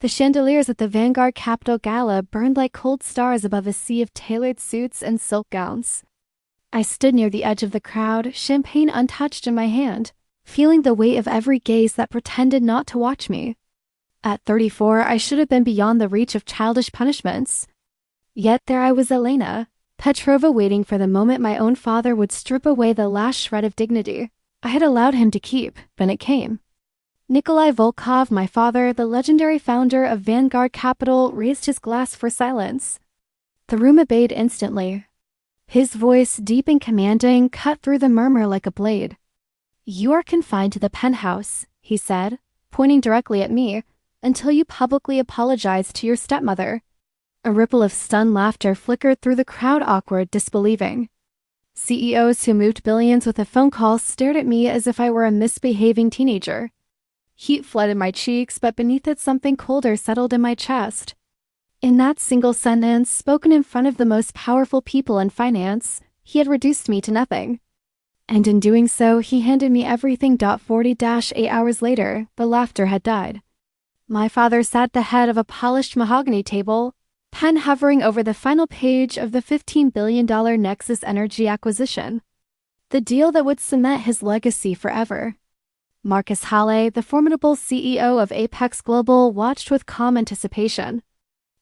The chandeliers at the Vanguard Capital Gala burned like cold stars above a sea of tailored suits and silk gowns. I stood near the edge of the crowd, champagne untouched in my hand, feeling the weight of every gaze that pretended not to watch me. At 34, I should have been beyond the reach of childish punishments. Yet there I was, Elena Petrova, waiting for the moment my own father would strip away the last shred of dignity I had allowed him to keep, when it came. Nikolai Volkov, my father, the legendary founder of Vanguard Capital, raised his glass for silence. The room obeyed instantly. His voice, deep and commanding, cut through the murmur like a blade. "You are confined to the penthouse," he said, pointing directly at me, "until you publicly apologize to your stepmother." A ripple of stunned laughter flickered through the crowd, awkward, disbelieving. CEOs who moved billions with a phone call stared at me as if I were a misbehaving teenager. Heat flooded my cheeks, but beneath it something colder settled in my chest. In that single sentence, spoken in front of the most powerful people in finance, he had reduced me to nothing. And in doing so, he handed me everything. 40-8 hours later, the laughter had died. My father sat at the head of a polished mahogany table, pen hovering over the final page of the $15 billion Nexus Energy acquisition. The deal that would cement his legacy forever. Marcus Halle, the formidable CEO of Apex Global, watched with calm anticipation.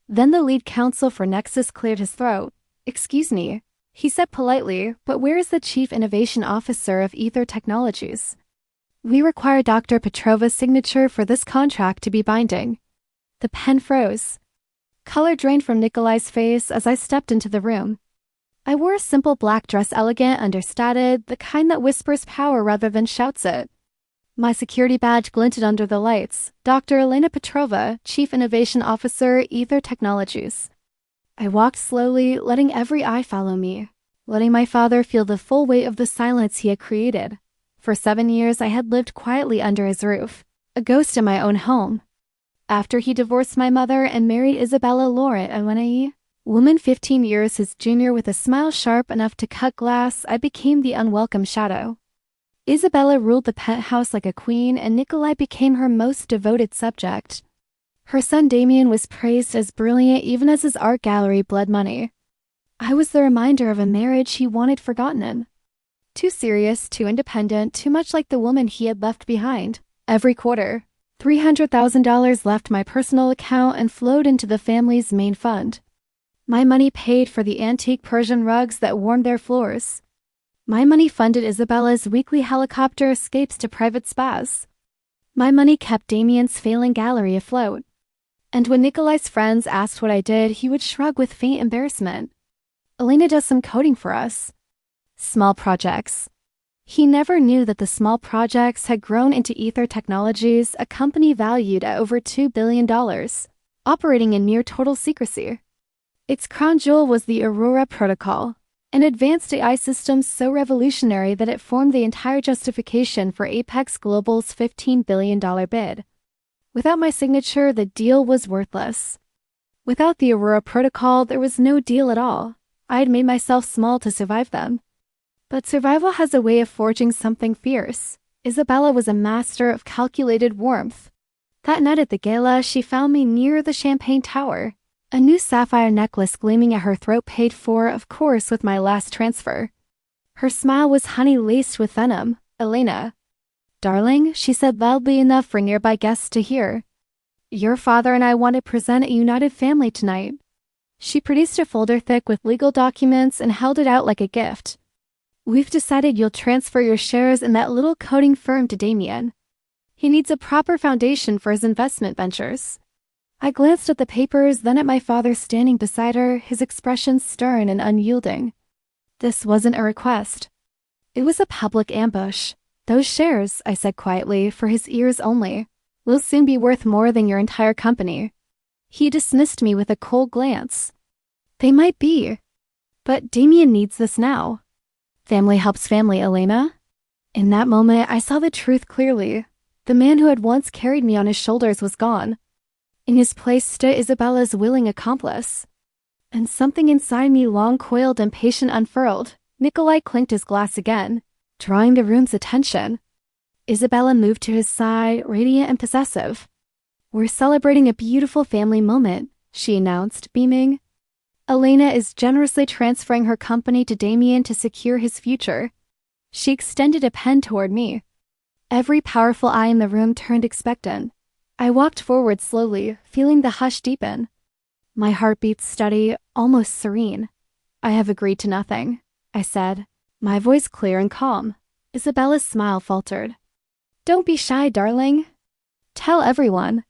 Then the lead counsel for Nexus cleared his throat. "Excuse me," he said politely, "but where is the Chief Innovation Officer of Ether Technologies? We require Dr. Petrova's signature for this contract to be binding." The pen froze. Color drained from Nikolai's face as I stepped into the room. I wore a simple black dress, elegant, understated, the kind that whispers power rather than shouts it. My security badge glinted under the lights. Dr. Elena Petrova, Chief Innovation Officer, Ether Technologies. I walked slowly, letting every eye follow me, letting my father feel the full weight of the silence he had created. For 7 years, I had lived quietly under his roof, a ghost in my own home. After he divorced my mother and married Isabella Laurent, a woman 15 years his junior with a smile sharp enough to cut glass, I became the unwelcome shadow. Isabella ruled the penthouse like a queen, and Nikolai became her most devoted subject. Her son Damien was praised as brilliant even as his art gallery bled money. I was the reminder of a marriage he wanted forgotten in. Too serious, too independent, too much like the woman he had left behind. Every quarter, $300,000 left my personal account and flowed into the family's main fund. My money paid for the antique Persian rugs that warmed their floors. My money funded Isabella's weekly helicopter escapes to private spas. My money kept Damien's failing gallery afloat. And when Nikolai's friends asked what I did, he would shrug with faint embarrassment. "Elena does some coding for us." Small projects. He never knew that the small projects had grown into Ether Technologies, a company valued at over $2 billion, operating in near total secrecy. Its crown jewel was the Aurora Protocol, an advanced AI system so revolutionary that it formed the entire justification for Apex Global's $15 billion bid. Without my signature, the deal was worthless. Without the Aurora Protocol, there was no deal at all. I had made myself small to survive them. But survival has a way of forging something fierce. Isabella was a master of calculated warmth. That night at the gala, she found me near the champagne tower. A new sapphire necklace gleaming at her throat, paid for, of course, with my last transfer. Her smile was honey laced with venom. "Elena." "Darling," she said loudly enough for nearby guests to hear. "Your father and I want to present a united family tonight." She produced a folder thick with legal documents and held it out like a gift. "We've decided you'll transfer your shares in that little coding firm to Damien. He needs a proper foundation for his investment ventures." I glanced at the papers, then at my father standing beside her, his expression stern and unyielding. This wasn't a request. It was a public ambush. "Those shares," I said quietly, for his ears only, "will soon be worth more than your entire company." He dismissed me with a cold glance. "They might be. But Damien needs this now." Family helps family, Elena. In that moment, I saw the truth clearly. The man who had once carried me on his shoulders was gone. In his place stood Isabella's willing accomplice. And something inside me, long coiled and patient, unfurled. Nikolai clinked his glass again, drawing the room's attention. Isabella moved to his side, radiant and possessive. "We're celebrating a beautiful family moment," she announced, beaming. "Elena is generously transferring her company to Damien to secure his future." She extended a pen toward me. Every powerful eye in the room turned expectant. I walked forward slowly, feeling the hush deepen. My heartbeat steady, almost serene. "I have agreed to nothing," I said, my voice clear and calm. Isabella's smile faltered. "Don't be shy, darling. Tell everyone."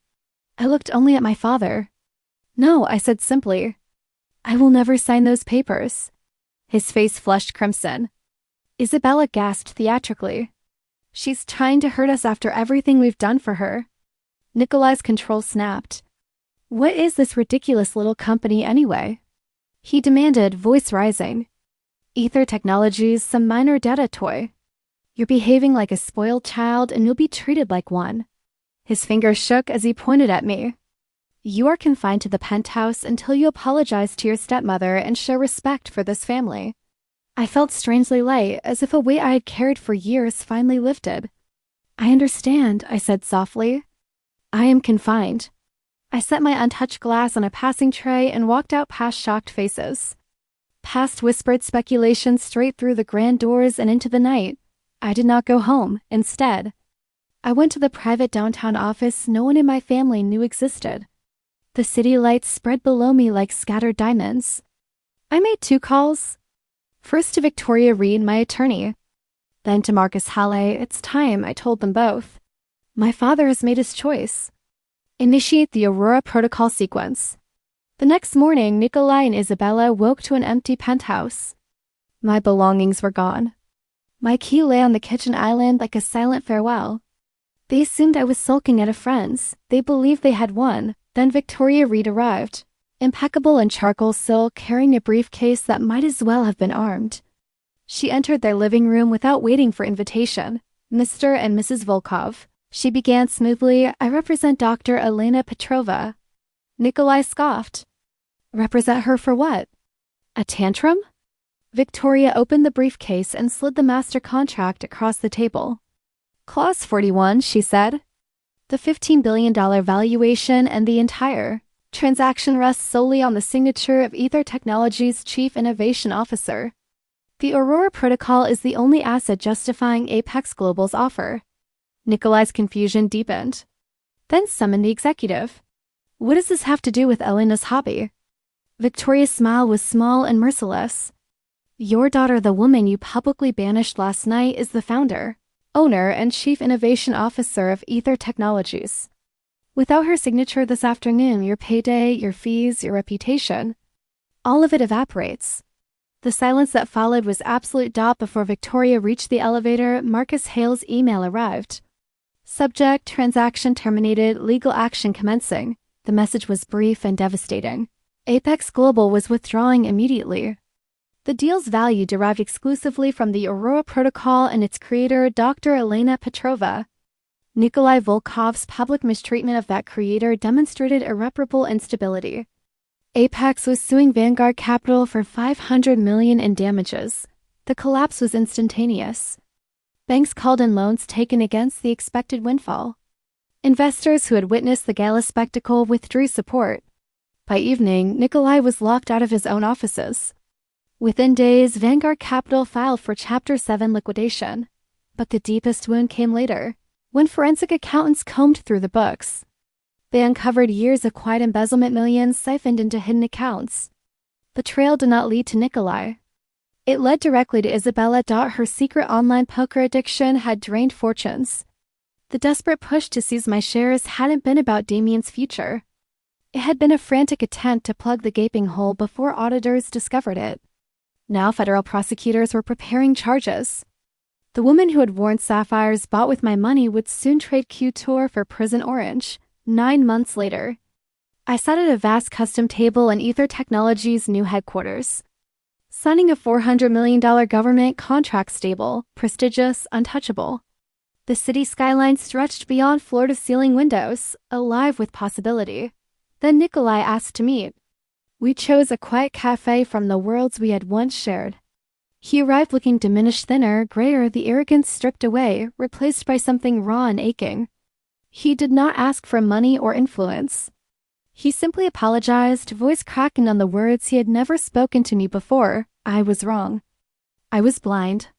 I looked only at my father. "No," I said simply. "I will never sign those papers." His face flushed crimson. Isabella gasped theatrically. "She's trying to hurt us after everything we've done for her." Nikolai's control snapped. "What is this ridiculous little company anyway?" he demanded, voice rising. "Ether Technologies, some minor data toy. You're behaving like a spoiled child and you'll be treated like one." His fingers shook as he pointed at me. "You are confined to the penthouse until you apologize to your stepmother and show respect for this family." I felt strangely light, as if a weight I had carried for years finally lifted. "I understand," I said softly. "I am confined." I set my untouched glass on a passing tray and walked out past shocked faces. Past whispered speculation straight through the grand doors and into the night. I did not go home. Instead, I went to the private downtown office no one in my family knew existed. The city lights spread below me like scattered diamonds. I made 2 calls. First to Victoria Reed, my attorney. Then to Marcus Halle. "It's time," I told them both. "My father has made his choice." Initiate the Aurora Protocol sequence. The next morning, Nikolai and Isabella woke to an empty penthouse. My belongings were gone. My key lay on the kitchen island like a silent farewell. They assumed I was sulking at a friend's. They believed they had won. Then Victoria Reed arrived, impeccable in charcoal silk, carrying a briefcase that might as well have been armed. She entered their living room without waiting for invitation. "Mr. and Mrs. Volkov," she began smoothly, "I represent Dr. Elena Petrova." Nikolai scoffed. "Represent her for what? A tantrum?" Victoria opened the briefcase and slid the master contract across the table. "Clause 41, she said. The $15 billion valuation and the entire transaction rests solely on the signature of Ether Technologies' Chief Innovation Officer. The Aurora Protocol is the only asset justifying Apex Global's offer." Nikolai's confusion deepened. Then summoned the executive. "What does this have to do with Elena's hobby?" Victoria's smile was small and merciless. "Your daughter, the woman you publicly banished last night, is the founder, owner, and Chief Innovation Officer of Ether Technologies. Without her signature this afternoon, your payday, your fees, your reputation, all of it evaporates." The silence that followed was absolute. Before Victoria reached the elevator, Marcus Hale's email arrived. "Subject, transaction terminated, legal action commencing." The message was brief and devastating. Apex Global was withdrawing immediately. The deal's value derived exclusively from the Aurora Protocol and its creator, Dr. Elena Petrova. Nikolai Volkov's public mistreatment of that creator demonstrated irreparable instability. Apex was suing Vanguard Capital for $500 million in damages. The collapse was instantaneous. Banks called in loans taken against the expected windfall. Investors who had witnessed the gala spectacle withdrew support. By evening, Nikolai was locked out of his own offices. Within days, Vanguard Capital filed for Chapter 7 liquidation. But the deepest wound came later, when forensic accountants combed through the books. They uncovered years of quiet embezzlement millions siphoned into hidden accounts. The trail did not lead to Nikolai. It led directly to Isabella. Her secret online poker addiction had drained fortunes. The desperate push to seize my shares hadn't been about Damien's future. It had been a frantic attempt to plug the gaping hole before auditors discovered it. Now federal prosecutors were preparing charges. The woman who had worn sapphires bought with my money would soon trade Couture for Prison Orange. 9 months later, I sat at a vast custom table in Ether Technologies' new headquarters, signing a $400 million government contract, stable, prestigious, untouchable. The city skyline stretched beyond floor-to-ceiling windows, alive with possibility. Then Nikolai asked to meet. We chose a quiet cafe from the worlds we had once shared. He arrived looking diminished, thinner, grayer, the arrogance stripped away, replaced by something raw and aching. He did not ask for money or influence. He simply apologized, voice cracking on the words he had never spoken to me before. I was wrong. I was blind.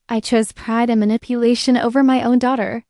I chose pride and manipulation over my own daughter.